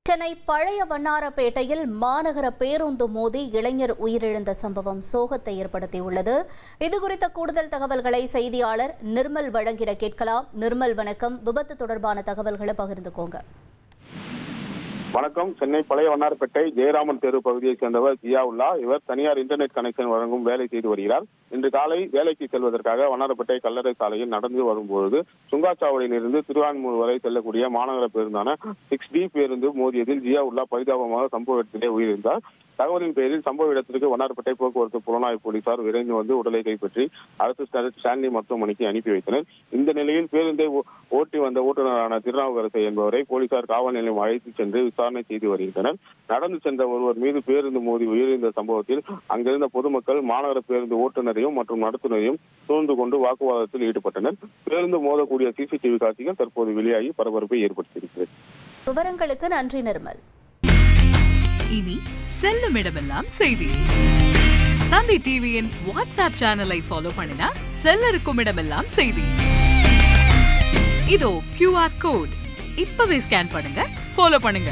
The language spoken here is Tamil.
சென்னை பழைய வண்ணாரப்பேட்டையில் மாநகர பேருந்து மோதி இளைஞர் உயிரிழந்த சம்பவம் சோகத்தை ஏற்படுத்தியுள்ளது. இதுகுறித்த கூடுதல் தகவல்களை செய்தியாளர் நிர்மல் வழங்கிட கேட்கலாம். நிர்மல், வணக்கம். விபத்து தொடர்பான தகவல்களை பகிர்ந்துக்கோங்க. வணக்கம். சென்னை பழைய வண்ணாரப்பேட்டை ஜெயராமன் தெரு பகுதியைச் சேர்ந்தவர் ஜியாவுல்லா. இவர் தனியார் இன்டர்நெட் கனெக்ஷன் வழங்கும் வேலை செய்து வருகிறார். இன்று காலை வேலைக்கு செல்வதற்காக வண்ணாரப்பேட்டை கல்லறை சாலையில் நடந்து வரும்போது சுங்காச்சாவடியிலிருந்து திருவான்மூர் வரை செல்லக்கூடிய மாநகர பேருந்தான 6D பேருந்து மோதியதில் ஜியாவுல்லா பரிதாபமாக சம்பவ இடத்திலே உயிரிழந்தார். தகவலின் பேரில் சம்பவ இடத்திற்கு வண்ணாரப்பேட்டை போக்குவரத்து புலனாய்வு போலீசார் விரைந்து வந்து உடலை கைப்பற்றி அரசு ஸ்டான்லி மருத்துவமனைக்கு அனுப்பி வைத்தனர். இந்த நிலையில் பேருந்தை ஓட்டி வந்த ஓட்டுநரான திருநாவுக்கரசு என்பவரை போலீசார் காவல் நிலையம் அழைத்து சென்று விசாரணை செய்து வருகின்றனர். நடந்து சென்ற ஒருவர் மீது பேருந்து மோதி உயிரிழந்த சம்பவத்தில் அங்கிருந்த பொதுமக்கள் மாநகர பேருந்து ஓட்டுநரையும் மற்றும் நடத்துனரையும் சூழ்ந்து கொண்டு வாக்குவாதத்தில் ஈடுபட்டனர். பேருந்து மோதக்கூடிய சிசிடிவி காட்சிகள் தற்போது வெளியாகி பரபரப்பை ஏற்படுத்தியிருக்கிறது. விவரங்களுக்கு நன்றி நிர்மல். இனி செல்லும் இடமெல்லாம் செய்தி. தந்தை டிவியின் வாட்ஸ்அப் சேனலை ஃபாலோ பண்ணினா செல்ல இருக்கும் இடமெல்லாம் செய்தி. இதோ QR கோட் இப்பவே ஸ்கேன் பண்ணுங்க, ஃபாலோ பண்ணுங்க.